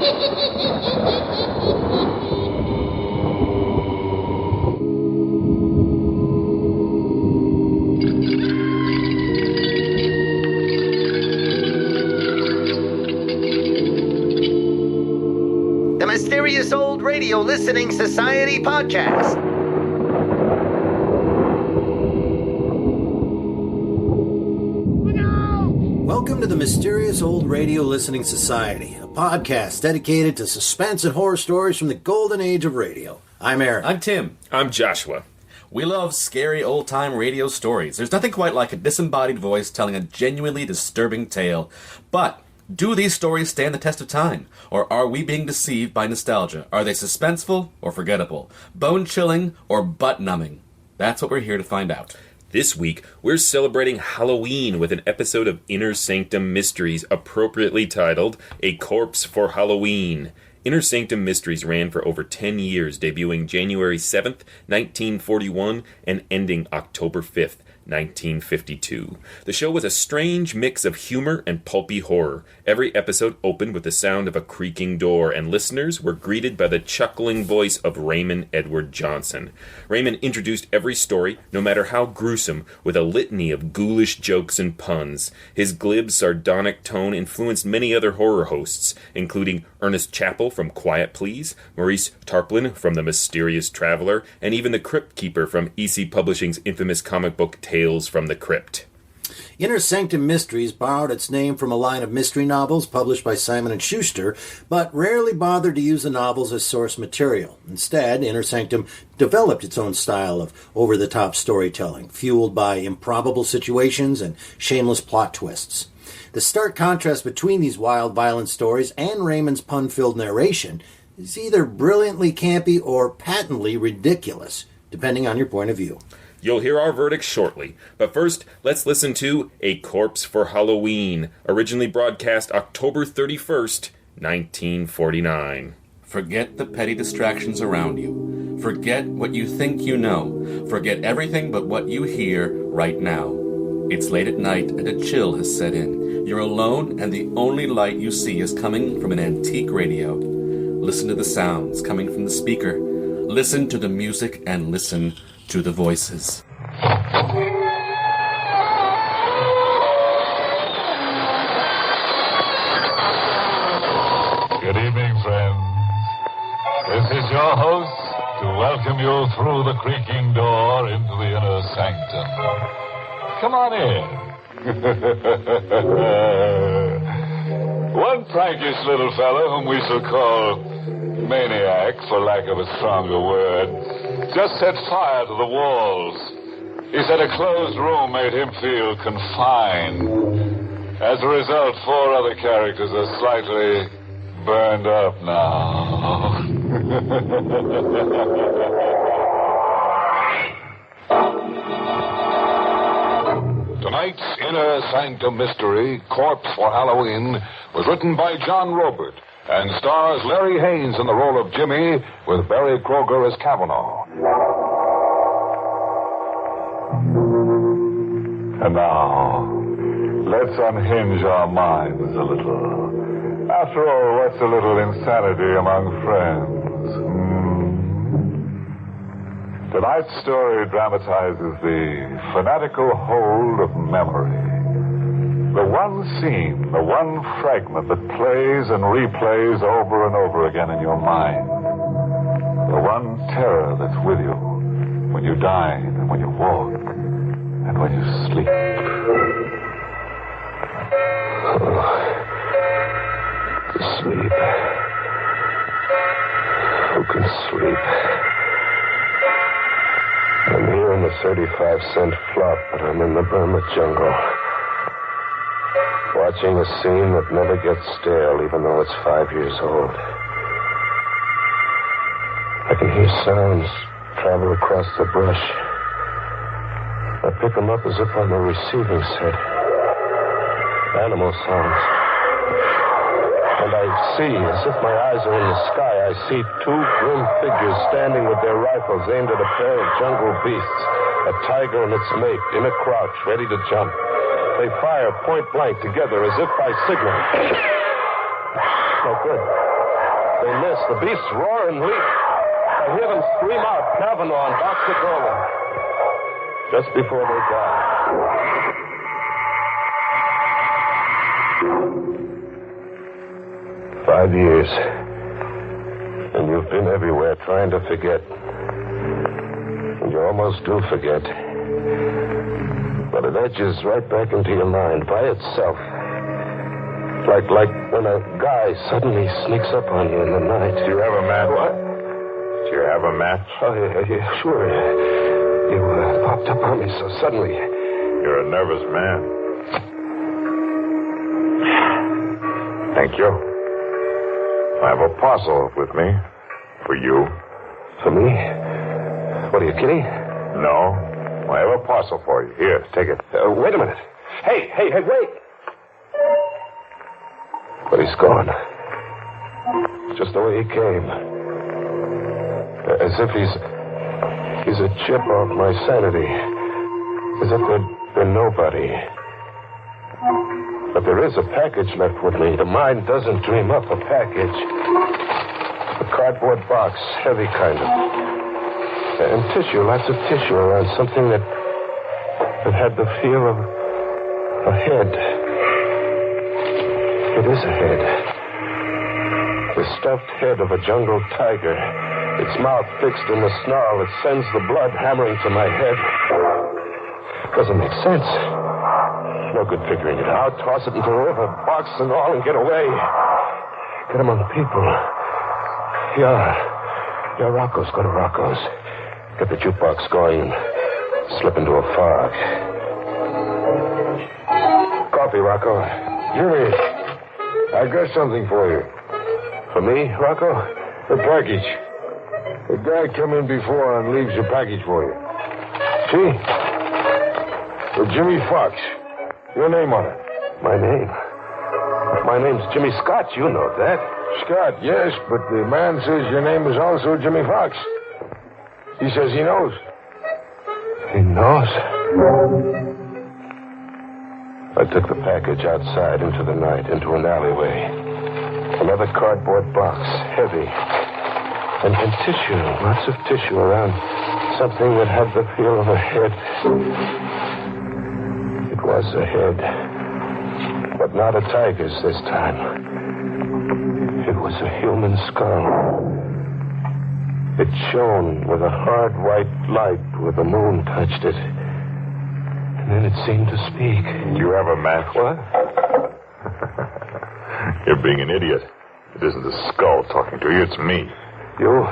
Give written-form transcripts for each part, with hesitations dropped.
The Mysterious Old Radio Listening Society podcast. Welcome to the Mysterious Old Radio Listening Society, a podcast dedicated to suspense and horror stories from the golden age of radio. I'm Eric. I'm Tim. I'm Joshua. We love scary old-time radio stories. There's nothing quite like a disembodied voice telling a genuinely disturbing tale. But do these stories stand the test of time? Or are we being deceived by nostalgia? Are they suspenseful or forgettable? Bone-chilling or butt-numbing? That's what we're here to find out. This week, we're celebrating Halloween with an episode of Inner Sanctum Mysteries appropriately titled A Corpse for Halloween. Inner Sanctum Mysteries ran for over 10 years, debuting January 7th, 1941, and ending October 5th, 1952. The show was a strange mix of humor and pulpy horror. Every episode opened with the sound of a creaking door, and listeners were greeted by the chuckling voice of Raymond Edward Johnson. Raymond introduced every story, no matter how gruesome, with a litany of ghoulish jokes and puns. His glib, sardonic tone influenced many other horror hosts, including Ernest Chappell from Quiet Please, Maurice Tarplin from The Mysterious Traveler, and even the Crypt Keeper from EC Publishing's infamous comic book Tales from the Crypt. Inner Sanctum Mysteries borrowed its name from a line of mystery novels published by Simon & Schuster, but rarely bothered to use the novels as source material. Instead, Inner Sanctum developed its own style of over-the-top storytelling, fueled by improbable situations and shameless plot twists. The stark contrast between these wild, violent stories and Raymond's pun-filled narration is either brilliantly campy or patently ridiculous, depending on your point of view. You'll hear our verdict shortly, but first, let's listen to A Corpse for Halloween, originally broadcast October 31st, 1949. Forget the petty distractions around you. Forget what you think you know. Forget everything but what you hear right now. It's late at night and a chill has set in. You're alone and the only light you see is coming from an antique radio. Listen to the sounds coming from the speaker. Listen to the music and listen to the voices. Good evening, friends. This is your host to welcome you through the creaking door into the inner sanctum. Come on in. One prankish little fellow, whom we shall call Maniac, for lack of a stronger word, just set fire to the walls. He said a closed room made him feel confined. As a result, 4 other characters are slightly burned up now. Tonight's Inner Sanctum Mystery, Corpse for Halloween, was written by John Robert and stars Larry Haynes in the role of Jimmy, with Barry Kroger as Kavanaugh. And now, let's unhinge our minds a little. After all, what's a little insanity among friends? Tonight's story dramatizes the fanatical hold of memory. The one scene, the one fragment that plays and replays over and over again in your mind. The one terror that's with you when you dine and when you walk and when you sleep. Sleep. Who can sleep? I'm here in the 35-cent flop, but I'm in the Burma jungle. Watching a scene that never gets stale, even though it's 5 years old. I can hear sounds travel across the brush. I pick them up as if I'm a receiving set. Animal sounds. And I see, as if my eyes are in the sky, I see 2 grim figures standing with their rifles aimed at a pair of jungle beasts. A tiger and its mate in a crouch, ready to jump. They fire point blank together as if by signal. No good. They miss. The beasts roar and leap. I hear them scream out, Kavanaugh and Dr. Dolan. Just before they die. 5 years. And you've been everywhere trying to forget. And you almost do forget. But it edges right back into your mind by itself. Like when a guy suddenly sneaks up on you in the night. Do you have a match? What? Do you have a match? Oh, yeah, sure. You popped up on me so suddenly. You're a nervous man. Thank you. I have a parcel with me. For you. For me? What, are you kidding? No. I have a parcel for you. Here, take it. Wait a minute. Hey, wait. But he's gone. Just the way he came. As if he's a chip off my sanity. As if there'd been nobody. But there is a package left with me. The mind doesn't dream up a package. A cardboard box, heavy kind of. And tissue, lots of tissue around something that had the feel of a head. It is a head. The stuffed head of a jungle tiger. Its mouth fixed in the snarl that sends the blood hammering to my head. Doesn't make sense. No good figuring it out. Toss it into the river, box and all, and get away. Get among people. Yeah, Rocco's. Go to Rocco's. Get the jukebox going and slip into a fog. Coffee, Rocco. Jimmy, I got something for you. For me, Rocco? A package. A guy come in before and leaves a package for you. See? Jimmy Fox. Your name on it. My name? My name's Jimmy Scott. You know that. Scott, yes, but the man says your name is also Jimmy Fox. He says he knows. He knows? I took the package outside into the night, into an alleyway. Another cardboard box, heavy. And tissue, lots of tissue around something that had the feel of a head. It was a head. But not a tiger's this time. It was a human skull. It shone with a hard white light where the moon touched it. And then it seemed to speak. You have a match? What? You're being an idiot. It isn't the skull talking to you, it's me. You?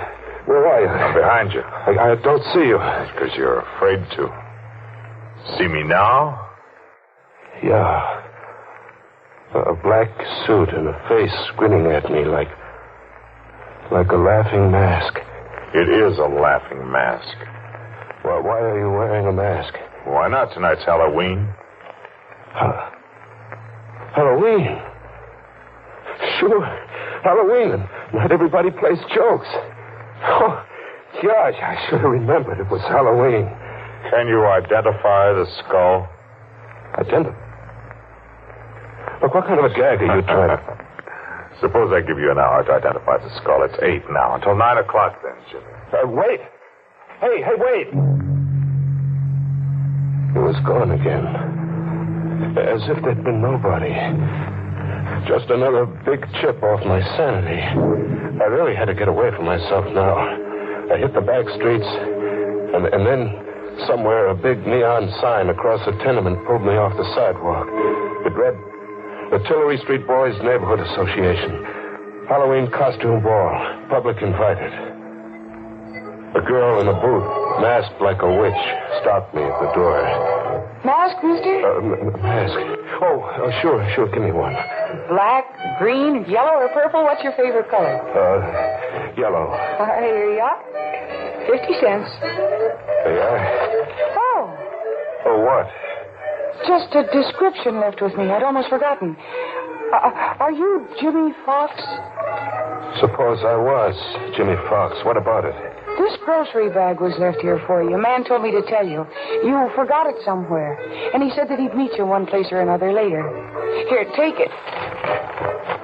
Where are you? I'm behind you. I don't see you. It's because you're afraid to. See me now? Yeah. A black suit and a face grinning at me like a laughing mask. It is a laughing mask. Well, why are you wearing a mask? Why not? Tonight's Halloween. Halloween? Sure, Halloween, and not everybody plays jokes. Oh, gosh, I should have remembered it was Halloween. Can you identify the skull? Identify? Look, what kind of a gag are you trying to... Suppose I give you an hour to identify the skull. It's 8 now. Until 9 o'clock then, Jimmy. Wait. Hey, wait. It was gone again. As if there'd been nobody. Just another big chip off my sanity. I really had to get away from myself now. I hit the back streets, and then somewhere a big neon sign across a tenement pulled me off the sidewalk. It read, the Tillery Street Boys Neighborhood Association. Halloween costume ball. Public invited. A girl in a booth, masked like a witch, stopped me at the door. Mask, mister? Mask. Oh, sure. Give me one. Black, green, yellow, or purple? What's your favorite color? Yellow. Here you are. 50 cents. There you are. Oh. Oh, what? Just a description left with me. I'd almost forgotten. Are you Jimmy Fox? Suppose I was Jimmy Fox. What about it? This grocery bag was left here for you. A man told me to tell you. You forgot it somewhere. And he said that he'd meet you one place or another later. Here, take it.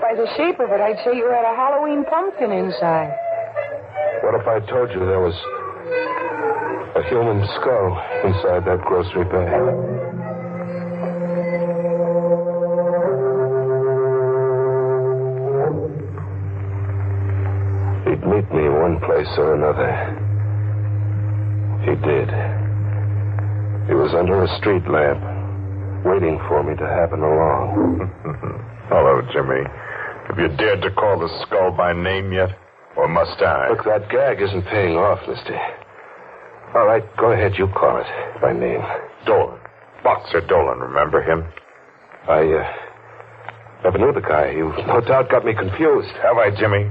by the shape of it, I'd say you had a Halloween pumpkin inside. What if I told you there was a human skull inside that grocery bag? He'd meet me one place or another. He did. He was under a street lamp, waiting for me to happen along. Hello, Jimmy. Have you dared to call the skull by name yet? Or must I? Look, that gag isn't paying off, mister. All right, go ahead. You call it by name. Dolan. Boxer Dolan, remember him? I never knew the guy. You no doubt got me confused. Have I, Jimmy?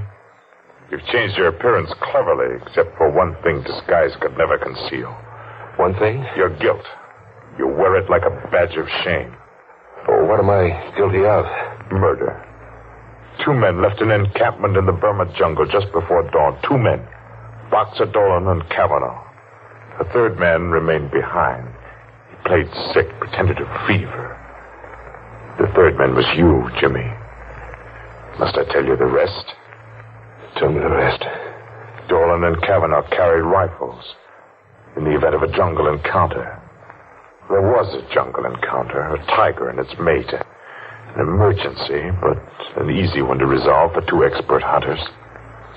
You've changed your appearance cleverly, except for one thing disguise could never conceal. One thing? Your guilt. You wear it like a badge of shame. Oh, what am I guilty of? Murder. 2 men left an encampment in the Burma jungle just before dawn. 2 men. Boxer Dolan and Kavanaugh. A 3rd man remained behind. He played sick, pretended to fever. The 3rd man was you, Jimmy. Must I tell you the rest? Tell me the rest. Dolan and Kavanaugh carried rifles in the event of a jungle encounter. There was a jungle encounter, a tiger and its mate. An emergency, but an easy one to resolve for 2 expert hunters.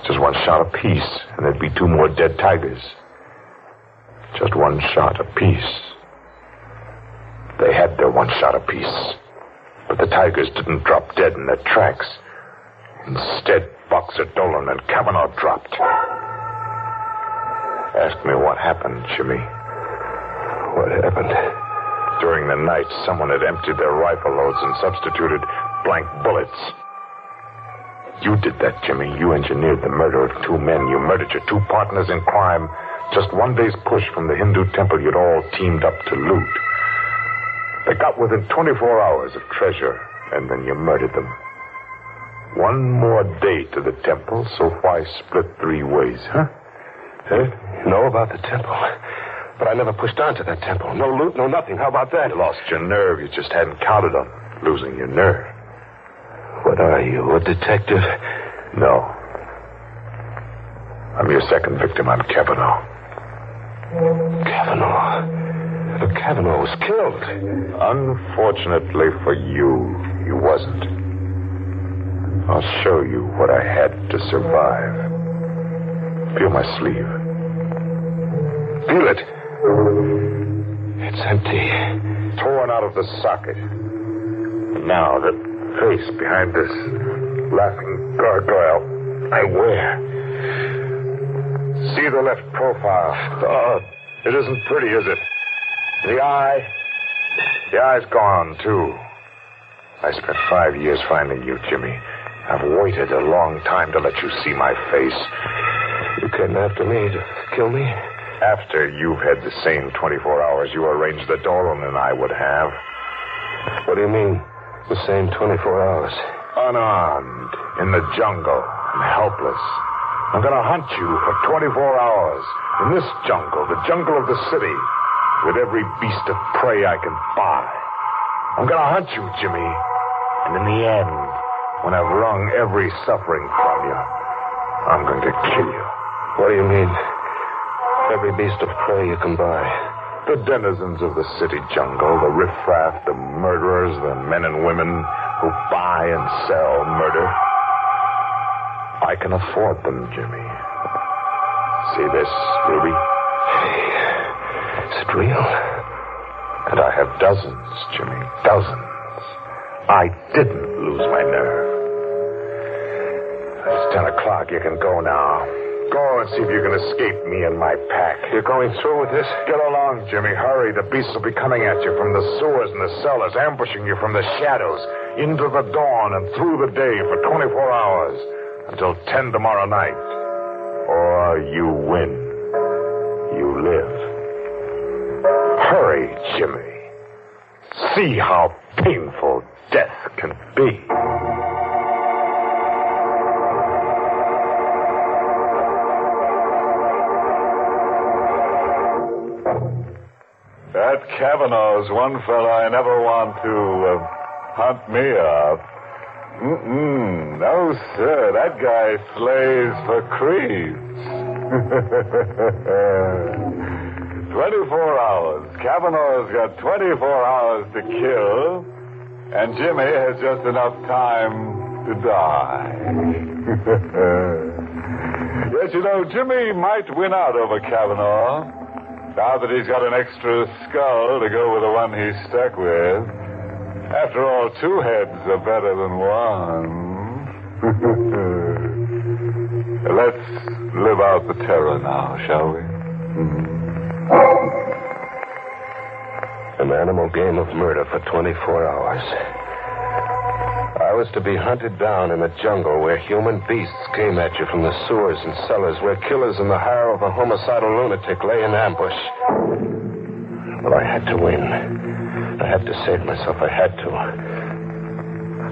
Just 1 shot apiece, and there'd be 2 more dead tigers. Just 1 shot apiece. They had their 1 shot apiece. But the tigers didn't drop dead in their tracks. Instead, Boxer Dolan and Kavanaugh dropped. Ask me what happened, Jimmy. What happened? During the night, someone had emptied their rifle loads and substituted blank bullets. You did that, Jimmy. You engineered the murder of 2 men. You murdered your 2 partners in crime. Just 1 day's push from the Hindu temple you'd all teamed up to loot. They got within 24 hours of treasure, and then you murdered them. 1 more day to the temple, so why split 3 ways, huh? Know about the temple. But I never pushed on to that temple. No loot, no nothing. How about that? You lost your nerve. You just hadn't counted on losing your nerve. What are you, a detective? No. I'm your 2nd victim. I'm Kavanaugh. Kavanaugh? But Kavanaugh was killed. Unfortunately for you, he wasn't. I'll show you what I had to survive. Feel my sleeve. Feel it. It's empty. Torn out of the socket. And now the face behind this laughing gargoyle I wear. See the left profile. Oh, it isn't pretty, is it? The eye's gone, too. I spent 5 years finding you, Jimmy. I've waited a long time to let you see my face. You came after me to kill me? After you've had the same 24 hours you arranged that Dolan and I would have. What do you mean, the same 24 hours? Unarmed, in the jungle, and helpless. I'm going to hunt you for 24 hours. In this jungle, the jungle of the city, with every beast of prey I can buy. I'm going to hunt you, Jimmy. And in the end, when I've wrung every suffering from you, I'm going to kill you. What do you mean? Every beast of prey you can buy. The denizens of the city jungle, the riffraff, the murderers, the men and women who buy and sell murder. I can afford them, Jimmy. See this, Ruby? Is it real? And I have dozens, Jimmy, dozens. I didn't lose my nerve. It's 10 o'clock. You can go now. Go and see if you can escape me and my pack. You're going through with this? Get along, Jimmy. Hurry. The beasts will be coming at you from the sewers and the cellars, ambushing you from the shadows, into the dawn and through the day for 24 hours, until 10 tomorrow night. Or you win. You live. Hurry, Jimmy. See how painful death can be. That Kavanaugh's one fella I never want to hunt me up. No, sir. That guy slays for creeps. 24 hours. Cavanaugh's got 24 hours to kill, and Jimmy has just enough time to die. Yes, you know, Jimmy might win out over Cavanaugh, now that he's got an extra skull to go with the one he's stuck with. After all, 2 heads are better than 1. Let's live out the terror now, shall we? An animal game of murder for 24 hours. I was to be hunted down in a jungle where human beasts came at you from the sewers and cellars, where killers in the hire of a homicidal lunatic lay in ambush. Well, I had to win. I had to save myself. I had to.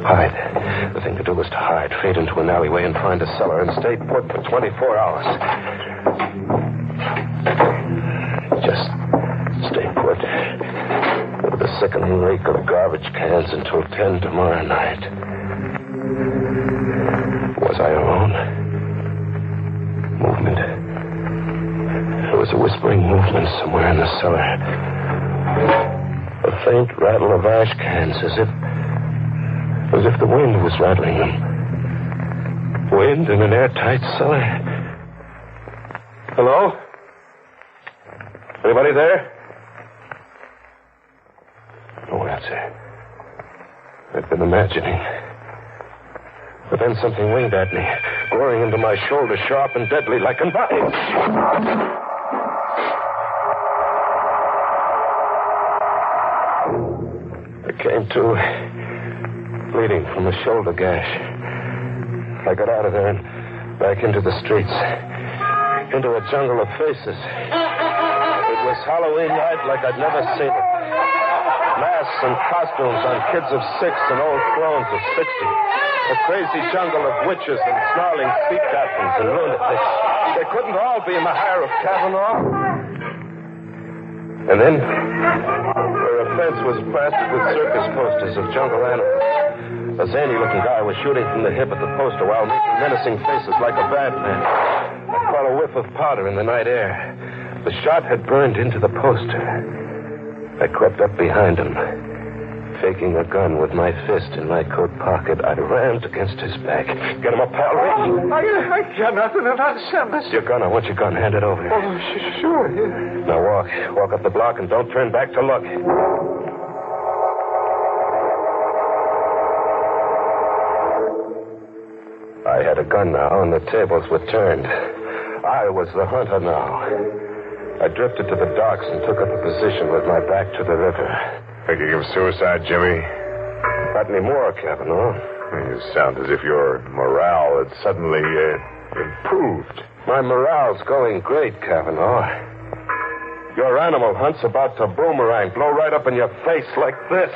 Hide. The thing to do was to hide, fade into an alleyway and find a cellar and stay put for 24 hours. Just stay put. With the sickening reek of garbage cans until 10 tomorrow night. Was I alone? Movement. There was a whispering movement somewhere in the cellar. A faint rattle of ash cans, as if the wind was rattling them. Wind in an airtight cellar. Hello? Anybody there? No answer. I'd been imagining. But then something winged at me, goring into my shoulder, sharp and deadly like a knife. I came to, bleeding from a shoulder gash. I got out of there and back into the streets, into a jungle of faces. It was Halloween night like I'd never seen it. Masks and costumes on kids of 6 and old crones of 60. A crazy jungle of witches and snarling sea captains and lunatics. They couldn't all be in the hire of Cavanaugh. And then, where a fence was plastered with circus posters of jungle animals, a zany-looking guy was shooting from the hip at the poster while making menacing faces like a bad man. I caught a whiff of powder in the night air. The shot had burned into the poster. I crept up behind him, faking a gun with my fist in my coat pocket. I rammed against his back. Get him up, pal. I got nothing about shameless. Your gun. I want your gun. Hand it over. Oh, sure. Yeah. Now walk up the block and don't turn back to look. I had a gun now, and the tables were turned. I was the hunter now. I drifted to the docks and took up a position with my back to the river. Thinking of suicide, Jimmy? Not anymore, Cavanaugh. You sound as if your morale had suddenly improved. My morale's going great, Cavanaugh. Your animal hunt's about to boomerang, blow right up in your face like this.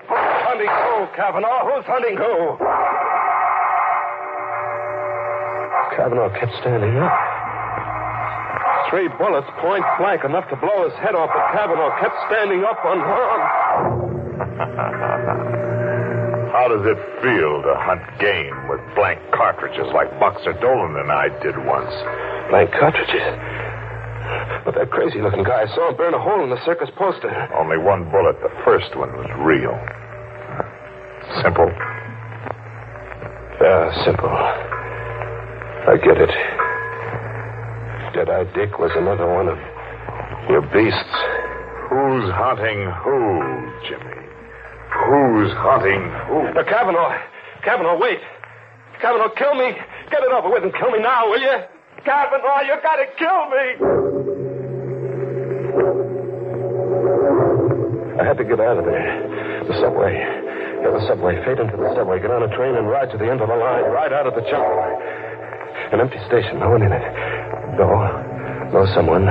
Who's hunting who, Cavanaugh? Who's hunting who? Cavanaugh kept standing up. 3 bullets, point blank, enough to blow his head off, but Cavanaugh kept standing up unharmed. How does it feel to hunt game with blank cartridges like Boxer Dolan and I did once? Blank cartridges? But that crazy-looking guy, I saw him burn a hole in the circus poster. Only 1 bullet. The first one was real. Simple? Yeah, simple. I get it. Dead-Eye Dick was another one of your beasts. Who's hunting who, Jimmy? Who's hunting who? Cavanaugh, wait. Cavanaugh, kill me. Get it over with and kill me now, will you? Cavanaugh, you gotta kill me. I had to get out of there. The subway. Yeah, the subway. Fade into the subway. Get on a train and ride to the end of the line. Ride out of the jungle. An empty station. No one in it. No, someone.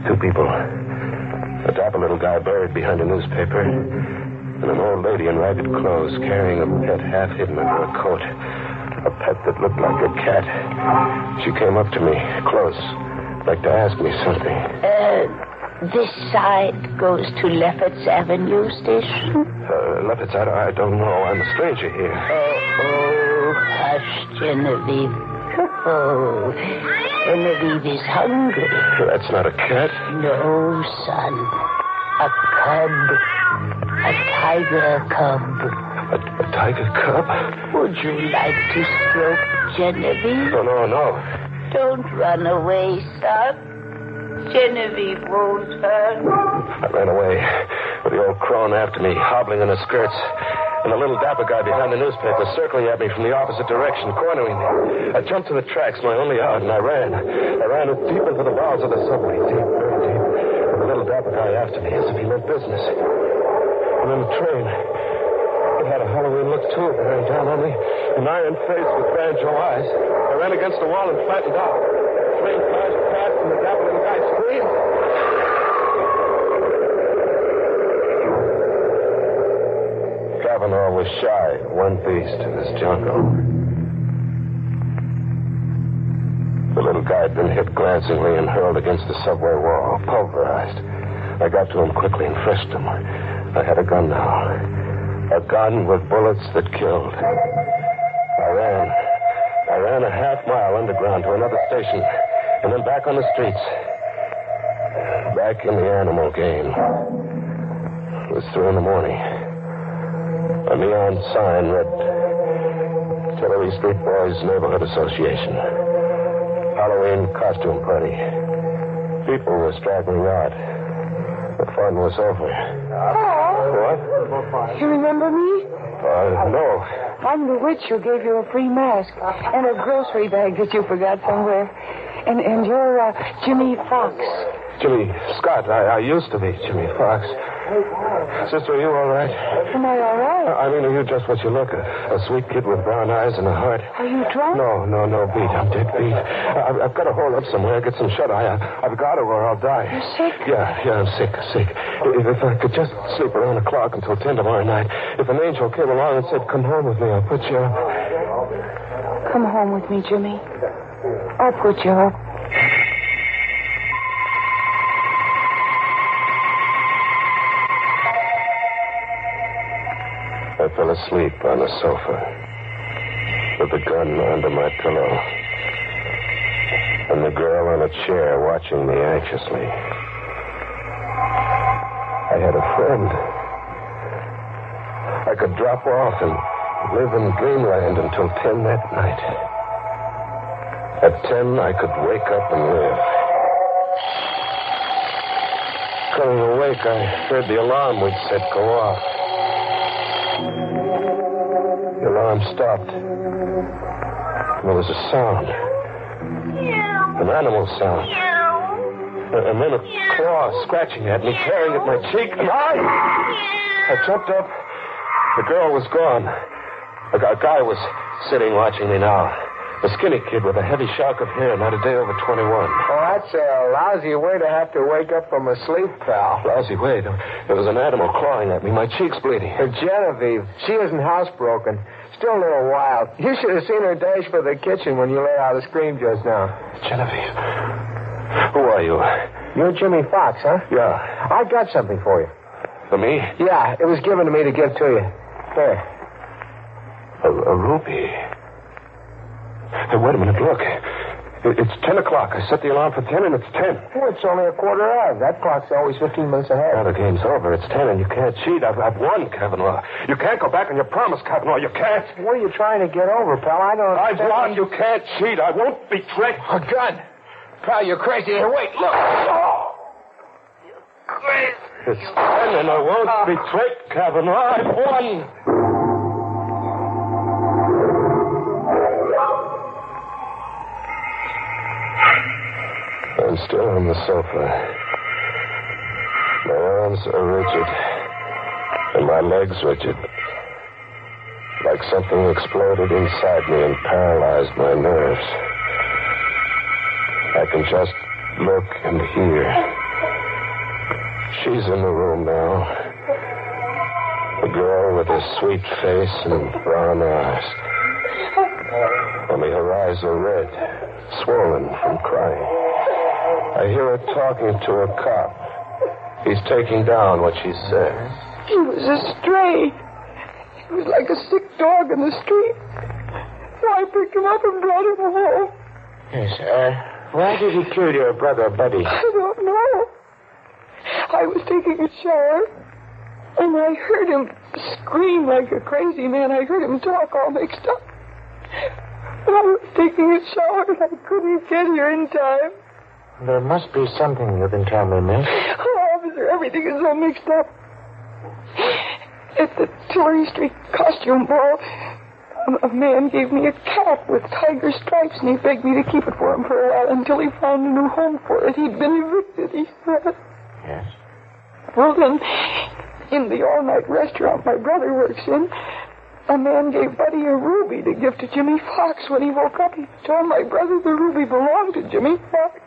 2 people. A dapper little guy buried behind a newspaper, and an old lady in ragged clothes carrying a pet half hidden under a coat. A pet that looked like a cat. She came up to me, close, like to ask me something. Ed, This side goes to Lefferts Avenue Station. Lefferts, I don't know. I'm a stranger here. Oh, hush, Genevieve. Oh, Genevieve is hungry. That's not a cat. No, son. A cub. A tiger cub. A tiger cub? Would you like to stroke Genevieve? No. Don't run away, son. Genevieve won't hurt. I ran away with the old crone after me, hobbling in her skirts, and the little dapper guy behind the newspaper circling at me from the opposite direction, cornering me. I jumped to the tracks, my only out, and I ran. I ran deep into the bowels of the subway, deep, very deep, with the little dapper guy after me, as if he meant business. And then the train. It had a Halloween look, too, bearing down on me. An iron face with banjo eyes. I ran against the wall and flattened out. The train flashed past, and the dapper little guy screamed. Kavanaugh was shy, one beast in this jungle. The little guy had been hit glancingly and hurled against the subway wall, pulverized. I got to him quickly and frished him. I had a gun now. A gun with bullets that killed. I ran a half mile underground to another station, and then back on the streets. Back in the animal game. It was 3 a.m. A neon sign read Tillery Street Boys Neighborhood Association. Halloween costume party. People were straggling out. The fun was over. What? You remember me? No. I'm the witch who gave you a free mask and a grocery bag that you forgot somewhere. And you're Jimmy Fox. Jimmy Scott. I used to be Jimmy Fox. Sister, are you all right? Am I all right? I mean, are you just what you look? A sweet kid with brown eyes and a heart. Are you drunk? No, beat. I'm dead beat. I've got to hold up somewhere, get some shut-eye. I've got to or I'll die. You're sick? Yeah, I'm sick. If I could just sleep around the clock until 10 tomorrow night. If an angel came along and said, come home with me, I'll put you up. Come home with me, Jimmy. I'll put you up. I fell asleep on the sofa with the gun under my pillow and the girl on a chair watching me anxiously. I had a friend. I could drop off and live in dreamland until 10 that night. At 10, I could wake up and live. Coming awake, I heard the alarm we'd set go off. The alarm stopped. There was a sound. An animal sound. And then a claw scratching at me, tearing at my cheek. And I jumped up. The girl was gone. A guy was sitting watching me now. A skinny kid with a heavy shock of hair, not a day over 21. Oh, that's a lousy way to have to wake up from a sleep, pal. Lousy way. There was an animal clawing at me. My cheek's bleeding. Genevieve, she isn't housebroken. Still a little wild. You should have seen her dash for the kitchen when you let out a scream just now. Genevieve. Who are you? You're Jimmy Fox, huh? Yeah. I got something for you. For me? Yeah, it was given to me to give to you. Here. A rupee. Hey, wait a minute, look. It's 10 o'clock. I set the alarm for 10, and it's 10. Oh, it's only a quarter of. That clock's always 15 minutes ahead. Now the game's over. It's 10, and you can't cheat. I've won, Kavanaugh. You can't go back on your promise, Kavanaugh. You can't. What are you trying to get over, pal? I don't... I've won. You can't cheat. I won't be tricked. A gun. Pal, you're crazy. Here, wait, look. Oh. You're crazy. It's 10, and I won't be tricked, Kavanaugh. I've won. I'm still on the sofa. My arms are rigid, and my legs rigid. Like something exploded inside me and paralyzed my nerves. I can just look and hear. She's in the room now. The girl with the sweet face and brown eyes. Only her eyes are red, swollen from crying. I hear her talking to a cop. He's taking down what she said. He was a stray. He was like a sick dog in the street. So I picked him up and brought him home. Yes, why did he kill your brother, Buddy? I don't know. I was taking a shower, and I heard him scream like a crazy man. I heard him talk all mixed up. But I was taking a shower, and I couldn't get here in time. There must be something you can tell me, miss. Oh, officer, everything is so mixed up. At the Tillery Street costume ball, a man gave me a cap with tiger stripes, and he begged me to keep it for him for a while until he found a new home for it. He'd been evicted, he said. Yes? Well, then, in the all-night restaurant my brother works in, a man gave Buddy a ruby to give to Jimmy Fox. When he woke up, he told my brother the ruby belonged to Jimmy Fox.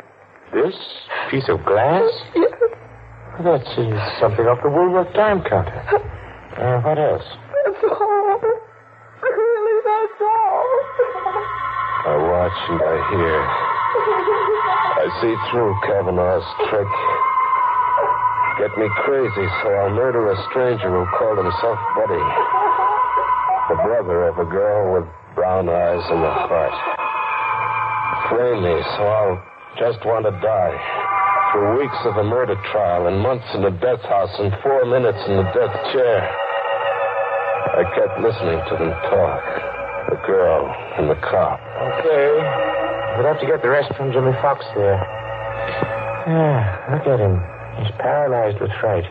This piece of glass? Yes. That's something off the Woolworth time counter. What else? That's all. Really, that's all. I watch and I hear. I see through Kavanaugh's trick. Get me crazy, so I'll murder a stranger who called himself Buddy. The brother of a girl with brown eyes and a heart. Flame me, so I'll just want to die. Through weeks of a murder trial and months in the death house and 4 minutes in the death chair. I kept listening to them talk. The girl and the cop. Okay. We'll have to get the rest from Jimmy Fox there. Yeah, look at him. He's paralyzed with fright.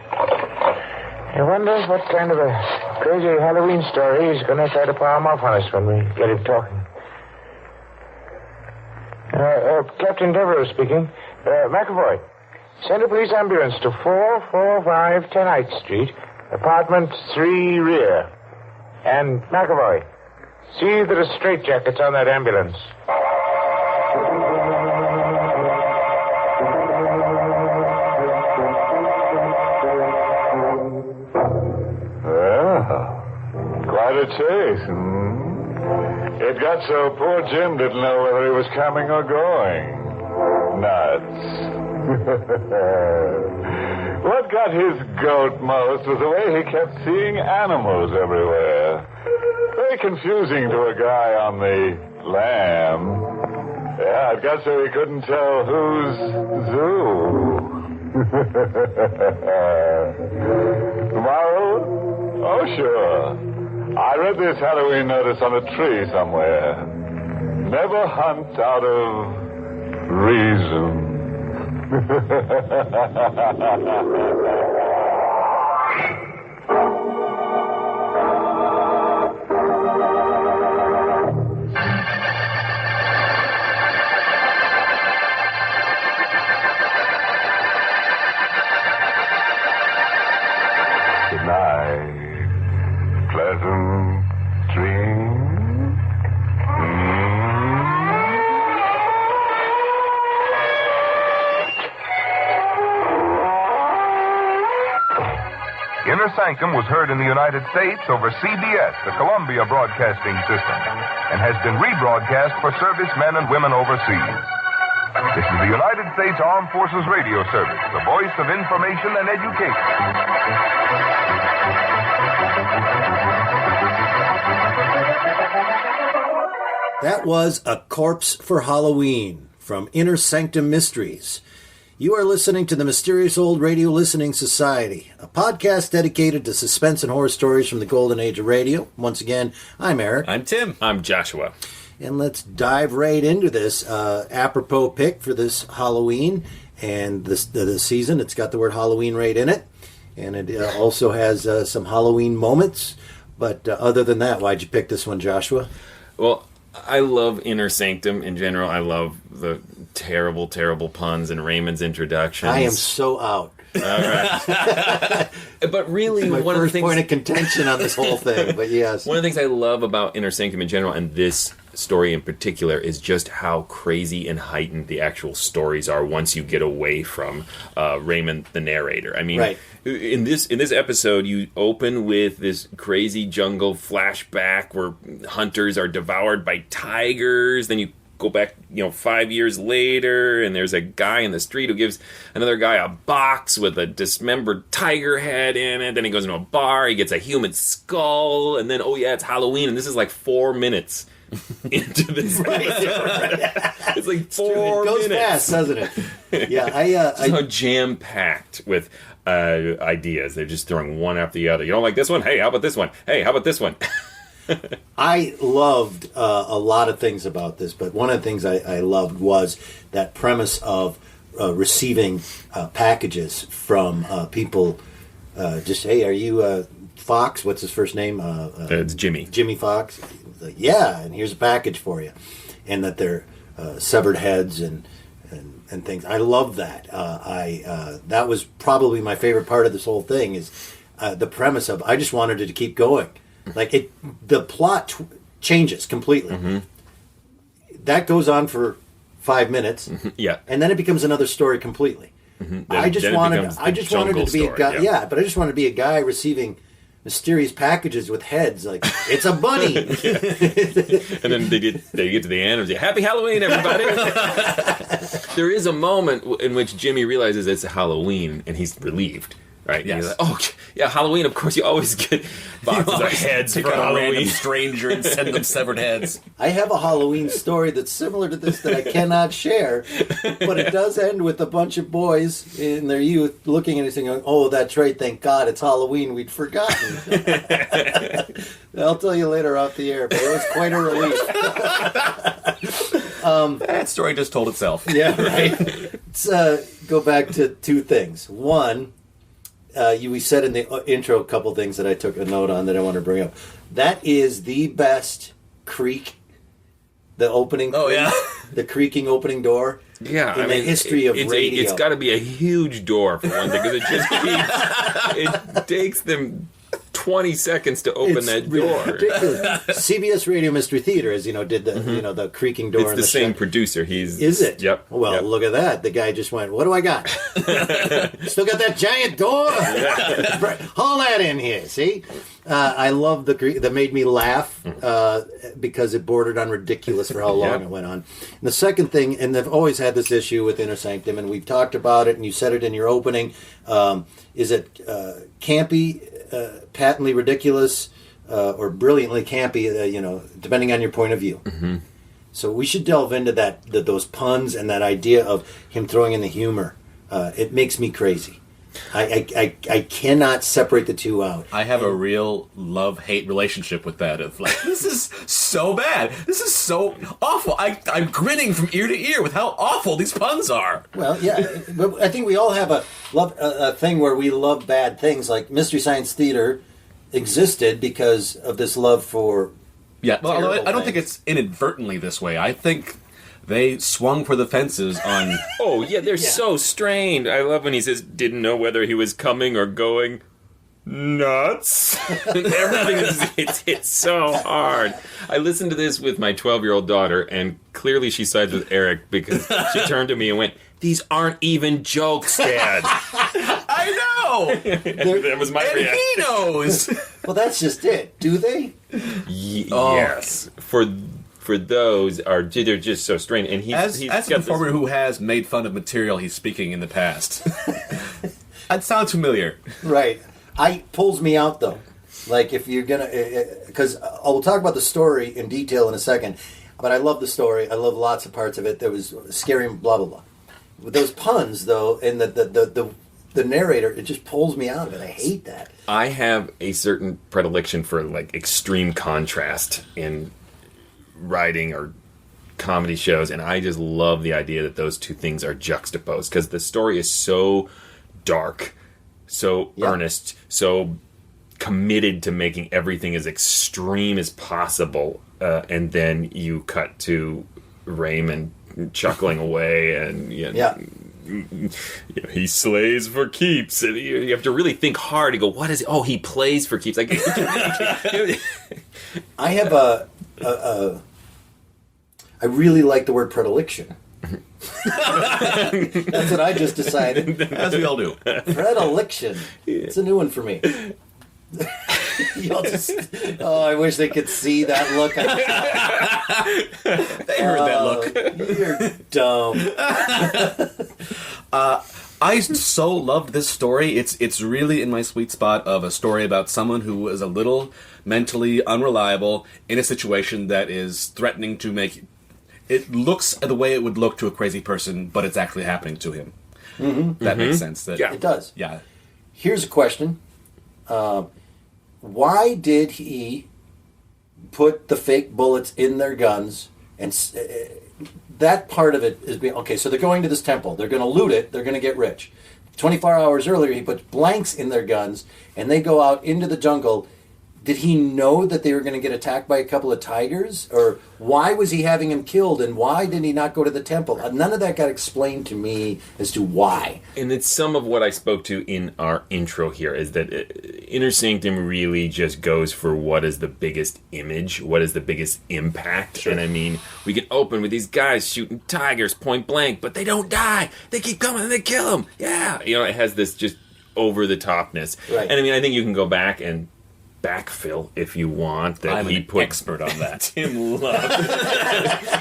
I wonder what kind of a crazy Halloween story he's going to try to palm off on us when we get him talking. Captain Devereux speaking. McAvoy, send a police ambulance to 445 10th Street, apartment 3 rear. And McAvoy, see that a straitjacket's on that ambulance. Quite a chase. It got so poor Jim didn't know whether he was coming or going. Nuts. What got his goat most was the way he kept seeing animals everywhere. Very confusing to a guy on the lamb. Yeah, it got so he couldn't tell who's zoo. Tomorrow? Oh, sure. I read this Halloween notice on a tree somewhere. Never hunt out of reason. Good night. Pleasant dreams. Inner Sanctum was heard in the United States over CBS, the Columbia Broadcasting System, and has been rebroadcast for servicemen and women overseas. This is the United States Armed Forces Radio Service, the voice of information and education. That was A Corpse for Halloween from Inner Sanctum Mysteries. You are listening to the Mysterious Old Radio Listening Society, a podcast dedicated to suspense and horror stories from the golden age of radio. Once again, I'm Eric. I'm Tim. I'm Joshua. And let's dive right into this apropos pick for this Halloween and the season. It's got the word Halloween right in it. And it also has some Halloween moments. But other than that, why'd you pick this one, Joshua? Well, I love Inner Sanctum in general. I love the terrible, terrible puns and Raymond's introductions. I am so out. All right. But really, my one first of the things, point of contention on this whole thing. But yes, one of the things I love about Inner Sanctum in general, and this story in particular, is just how crazy and heightened the actual stories are once you get away from Raymond, the narrator. I mean, right. In this episode, you open with this crazy jungle flashback where hunters are devoured by tigers. Then you go back, 5 years later, and there's a guy in the street who gives another guy a box with a dismembered tiger head in it. Then he goes into a bar, he gets a human skull, and then, it's Halloween, and this is like 4 minutes into this. It's like 4 minutes. It goes fast, doesn't it? Yeah, it's so jam-packed with ideas. They're just throwing one after the other. You don't like this one? Hey, how about this one? Hey, how about this one? I loved a lot of things about this, but one of the things I loved was that premise of receiving packages from people. Just, hey, are you Fox? What's his first name? It's Jimmy. Jimmy Fox. Like, yeah, and here's a package for you. And that they're severed heads and things. I love that. That was probably my favorite part of this whole thing is the premise of I just wanted it to keep going. Like the plot changes completely. Mm-hmm. That goes on for 5 minutes. Yeah, and then it becomes another story completely. Mm-hmm. I just wanted it to be a guy. Yeah, but I just wanted to be a guy receiving mysterious packages with heads. Like it's a bunny. And then they get to the end and say, "Happy Halloween, everybody!" There is a moment in which Jimmy realizes it's Halloween and he's relieved. Right? Yes. He's like, oh, yeah, Halloween, of course, you always get boxes of heads pick for a Halloween. random stranger and send them severed heads. I have a Halloween story that's similar to this that I cannot share, but it does end with a bunch of boys in their youth looking at it and going, oh, that's right, thank God, it's Halloween, we'd forgotten. I'll tell you later off the air, but it was quite a relief. That story just told itself. Yeah, right. Let's go back to two things. One, we said in the intro a couple things that I took a note on that I want to bring up. That is the best creak, the opening. Oh, creak, yeah. The creaking opening door. Yeah, in the history of radio. It's got to be a huge door for one thing because it just it takes them 20 seconds to open that door. Ridiculous. CBS Radio Mystery Theater, as you know, did the the creaking door. It's the same producer. Is it? Yep. Well, yep. Look at that. The guy just went, what do I got? Still got that giant door? Haul that in here, see? I love the creak. That made me laugh because it bordered on ridiculous for how long it went on. And the second thing, and they've always had this issue with Inner Sanctum, and we've talked about it, and you said it in your opening, is it campy, patently ridiculous, or brilliantly campy, depending on your point of view. Mm-hmm. So we should delve into those puns and that idea of him throwing in the humor. It makes me crazy. I cannot separate the two out. I have a real love-hate relationship with that. Of like, this is so bad. This is so awful. I'm grinning from ear to ear with how awful these puns are. Well, yeah, but I think we all have a thing where we love bad things. Like Mystery Science Theater existed because of this love for. Yeah, well, I don't think it's inadvertently this way. I think they swung for the fences on... Oh, yeah, they're so strained. I love when he says, didn't know whether he was coming or going nuts. Everything it's so hard. I listened to this with my 12-year-old daughter, and clearly she sides with Eric because she turned to me and went, these aren't even jokes, Dad. I know! That was my reaction. He knows! Well, that's just it. Do they? Yes. For those they're just so strained, and as a performer who has made fun of material he's speaking in the past, that sounds familiar. Right. Pulls me out though. Like if you're gonna, because we'll talk about the story in detail in a second, but I love the story. I love lots of parts of it. There was scary, blah blah blah. With those puns though, and the narrator, it just pulls me out of it. I hate that. I have a certain predilection for like extreme contrast in writing or comedy shows, and I just love the idea that those two things are juxtaposed because the story is so dark, so earnest, so committed to making everything as extreme as possible, and then you cut to Raymond chuckling away, and he slays for keeps, and you have to really think hard to go, what is it? Oh, he plays for keeps. Like, I have I really like the word predilection. That's what I just decided. As we all do. Predilection. It's a new one for me. You'll just, I wish they could see that look. They heard that look. You're dumb. I so loved this story. It's really in my sweet spot of a story about someone who is a little mentally unreliable in a situation that is threatening to make it looks the way it would look to a crazy person, but it's actually happening to him. That makes sense. It does. Yeah. Here's a question. Why did he put the fake bullets in their guns? And that part of it is being... Okay, so they're going to this temple. They're going to loot it. They're going to get rich. 24 hours earlier, he put blanks in their guns, and they go out into the jungle. Did he know that they were going to get attacked by a couple of tigers? Or why was he having him killed, and why did he not go to the temple? None of that got explained to me as to why. And it's some of what I spoke to in our intro here, is that Inner Sanctum really just goes for what is the biggest image, what is the biggest impact. Sure. And I mean, we can open with these guys shooting tigers point blank, but they don't die. They keep coming and they kill them. Yeah. You know, it has this just over-the-topness. Right. And I mean, I think you can go back and backfill if you want that. I'm he an put expert on that. Tim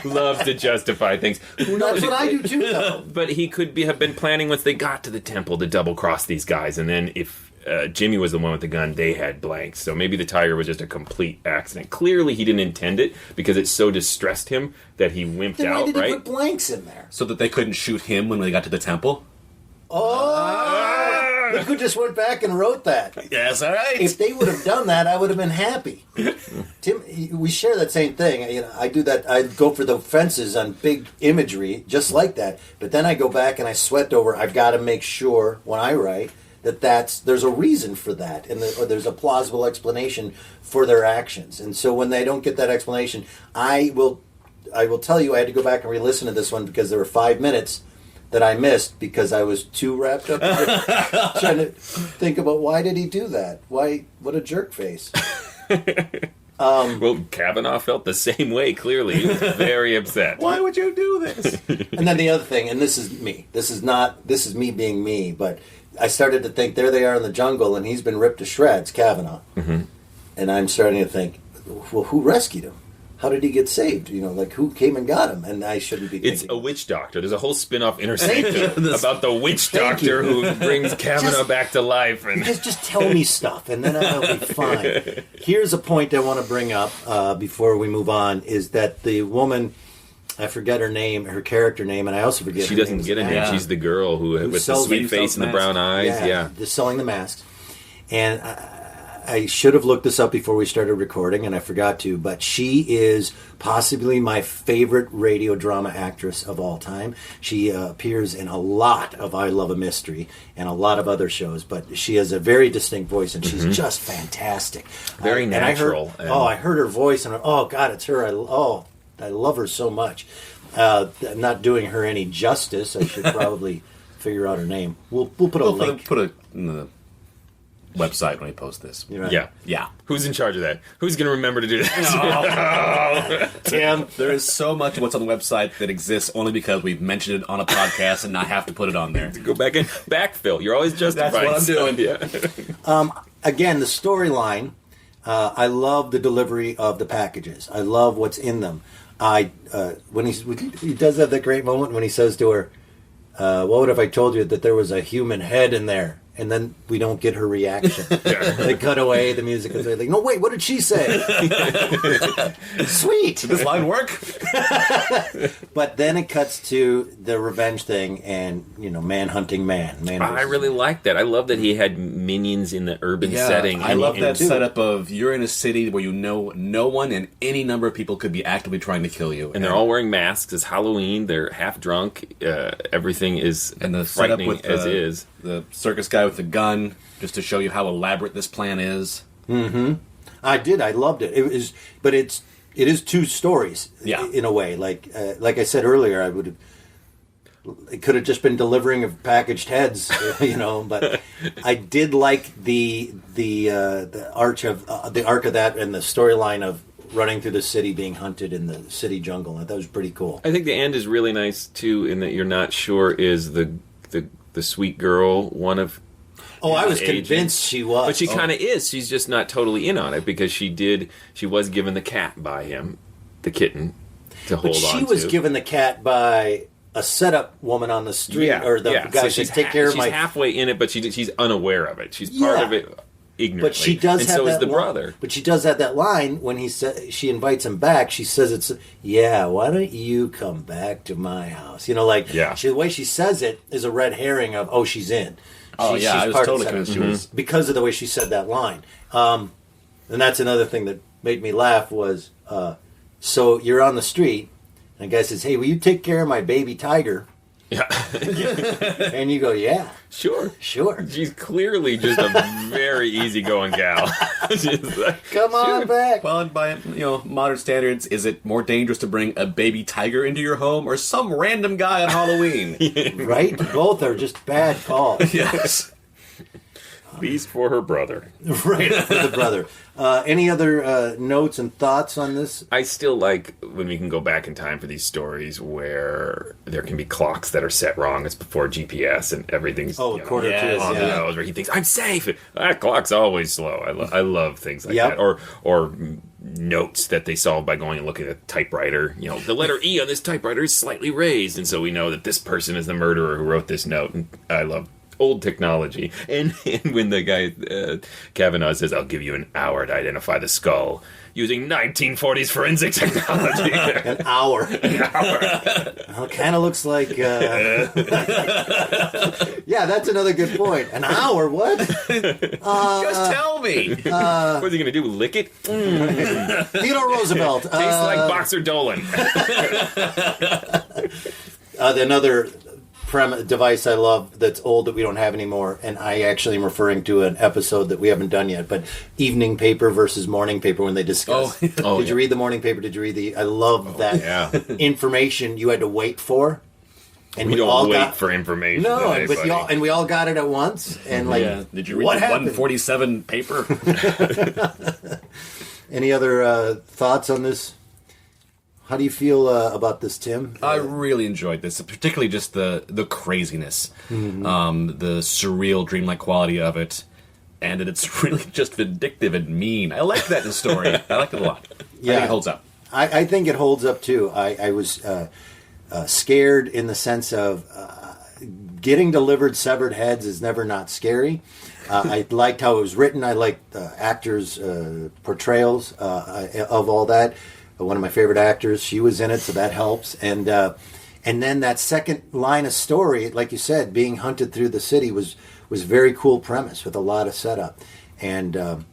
loves to justify things. Who knows? That's what I do too, though. But he could have been planning once they got to the temple to double cross these guys, and then if Jimmy was the one with the gun, they had blanks. So maybe the tiger was just a complete accident. Clearly, he didn't intend it because it so distressed him that he wimped Then out. why did right? he put blanks in there? So that they couldn't shoot him when they got to the temple? Oh! You could just went back and wrote that. Yes, all right. If they would have done that, I would have been happy. Tim, we share that same thing. You know, I do that. I go for the fences on big imagery, just like that. But then I go back and I sweat over. I've got to make sure when I write that there's a reason for that, and or there's a plausible explanation for their actions. And so when they don't get that explanation, I will tell you I had to go back and re-listen to this one because there were 5 minutes that I missed because I was too wrapped up trying to think about why did he do that? Why? What a jerk face. Well, Kavanaugh felt the same way, clearly. He was very upset. Why would you do this? And then the other thing, and this is me. This is me being me, but I started to think, there they are in the jungle, and he's been ripped to shreds, Kavanaugh. Mm-hmm. And I'm starting to think, well, who rescued him? How did he get saved? You know, like, who came and got him? And I shouldn't be thinking. It's a witch doctor. There's a whole spin-off Inner Sanctum about the witch doctor who brings Kavanaugh back to life. And just tell me stuff, and then I'll be fine. Here's a point I want to bring up before we move on, is that the woman, I forget her name, her character name, and I also forget she her doesn't name. get a name. She's the girl who with the sells- sweet face and the brown eyes. Yeah. Just selling the masks. And I should have looked this up before we started recording, and I forgot to, but she is possibly my favorite radio drama actress of all time. She appears in a lot of I Love a Mystery and a lot of other shows, but she has a very distinct voice, and she's just fantastic. Very natural. I heard her voice, and oh, God, it's her. I love her so much. I'm not doing her any justice. I should probably figure out her name. We'll put a link. Put it in the website when we post this. Right. Yeah. Who's in charge of that? Who's going to remember to do that? Tim, there is so much of what's on the website that exists only because we've mentioned it on a podcast and not have to put it on there. Go back and backfill. You're always justifying. That's what I'm doing. Yeah. Again, the storyline, I love the delivery of the packages. I love what's in them. When he does have that great moment when he says to her, what would if I told you that there was a human head in there? And then we don't get her reaction. They cut away, the music is like, no, wait, what did she say? Sweet. Did this line work? But then it cuts to the revenge thing and, man hunting man. I really like that. I love that he had minions in the urban setting. I love that setup of you're in a city where you know no one and any number of people could be actively trying to kill you. And they're all wearing masks. It's Halloween. They're half drunk. Everything is frightening with as is. The circus guy with the gun, just to show you how elaborate this plan is. Mm-hmm. I did. I loved it. It is two stories. Yeah. In a way, like I said earlier, it could have just been delivering of packaged heads, But I did like the arc of that and the storyline of running through the city, being hunted in the city jungle. I thought it was pretty cool. I think the end is really nice too, in that you're not sure is the sweet girl one of Oh, I was agent. convinced she was. But she kind of is. She's just not totally in on it because she was given the cat by him, the kitten, to hold on to. But she was given the cat by a setup woman on the street, or the guy so says, take care of my... She's halfway in it, but she's unaware of it. She's part of it ignorantly. But she does and have so that is the line, brother. But she does have that line when she invites him back. She says why don't you come back to my house? The way she says it is a red herring of, she's in. She's I was part totally of the convinced she was. because of the way she said that line. And that's another thing that made me laugh was, so you're on the street, and the guy says, hey, will you take care of my baby tiger? Yeah. And you go, yeah. Sure. She's clearly just a very easygoing gal. Come on back. Well, and by modern standards, is it more dangerous to bring a baby tiger into your home or some random guy on Halloween? Right? Both are just bad calls. Yes. These for her brother. Right, for the brother. Any other notes and thoughts on this? I still like when we can go back in time for these stories where there can be clocks that are set wrong. It's before GPS and everything's quarter to on the nose, where he thinks, I'm safe. That clock's always slow. I love things like that. Or notes that they solve by going and looking at a typewriter. The letter E on this typewriter is slightly raised, and so we know that this person is the murderer who wrote this note. And I love old technology. And when the guy Kavanaugh says, I'll give you an hour to identify the skull using 1940s forensic technology. An hour. Well, it kind of looks like yeah, that's another good point. An hour? What? Just tell me. What's he gonna do, lick it? Theodore Roosevelt tastes like Boxer Dolan. Another device I love that's old that we don't have anymore, and I actually am referring to an episode that we haven't done yet, but evening paper versus morning paper when they discuss. Did you read the morning paper? Did you read I love that information you had to wait for. And we don't wait for information. No, but we all got it at once. And did you read the 147 paper? Any other thoughts on this? How do you feel about this, Tim? I really enjoyed this, particularly just the craziness, the surreal, dreamlike quality of it, and that it's really just vindictive and mean. I like that in the story. I like it a lot. Yeah, I think it holds up. I think it holds up, too. I was scared in the sense of getting delivered severed heads is never not scary. I liked how it was written. I liked the actors' portrayals of all that. One of my favorite actors, she was in it, so that helps. And then that second line of story, like you said, being hunted through the city was very cool premise with a lot of setup. And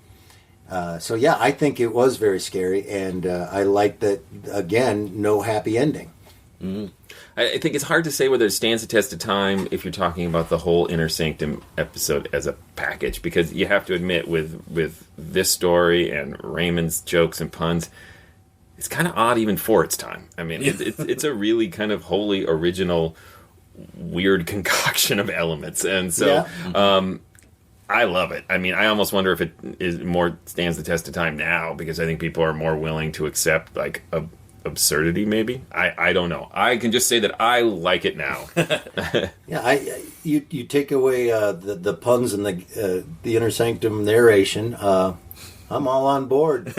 so yeah, I think it was very scary, and I like that, again, no happy ending. Mm-hmm. I think it's hard to say whether it stands the test of time if you're talking about the whole Inner Sanctum episode as a package, because you have to admit with this story and Raymond's jokes and puns, it's kind of odd even for its time. I mean, it's a really kind of wholly original, weird concoction of elements. And so I love it. I mean, I almost wonder if it is more stands the test of time now, because I think people are more willing to accept, like, absurdity, maybe. I don't know. I can just say that I like it now. Yeah, you take away the puns and the Inner Sanctum narration, I'm all on board.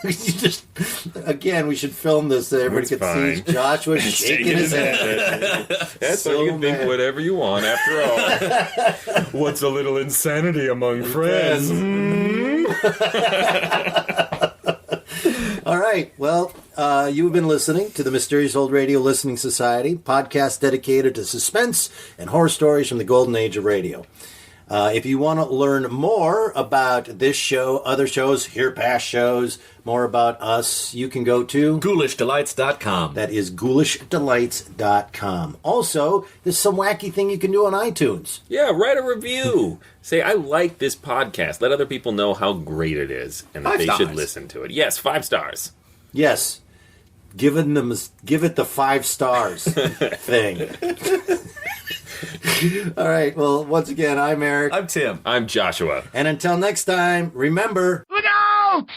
We should film this so everybody could see Joshua shaking his head. That's so you can think whatever you want, after all. What's a little insanity among friends? All right. Well, you've been listening to the Mysterious Old Radio Listening Society, podcast dedicated to suspense and horror stories from the golden age of radio. If you want to learn more about this show, other shows, hear past shows, more about us, you can go to GhoulishDelights.com. That is GhoulishDelights.com. Also, there's some wacky thing you can do on iTunes. Yeah, write a review. Say, I like this podcast. Let other people know how great it is and that they should listen to it. Yes, 5 stars. Yes. Give it the 5 stars thing. All right. Well, once again, I'm Eric. I'm Tim. I'm Joshua. And until next time, remember... Look out!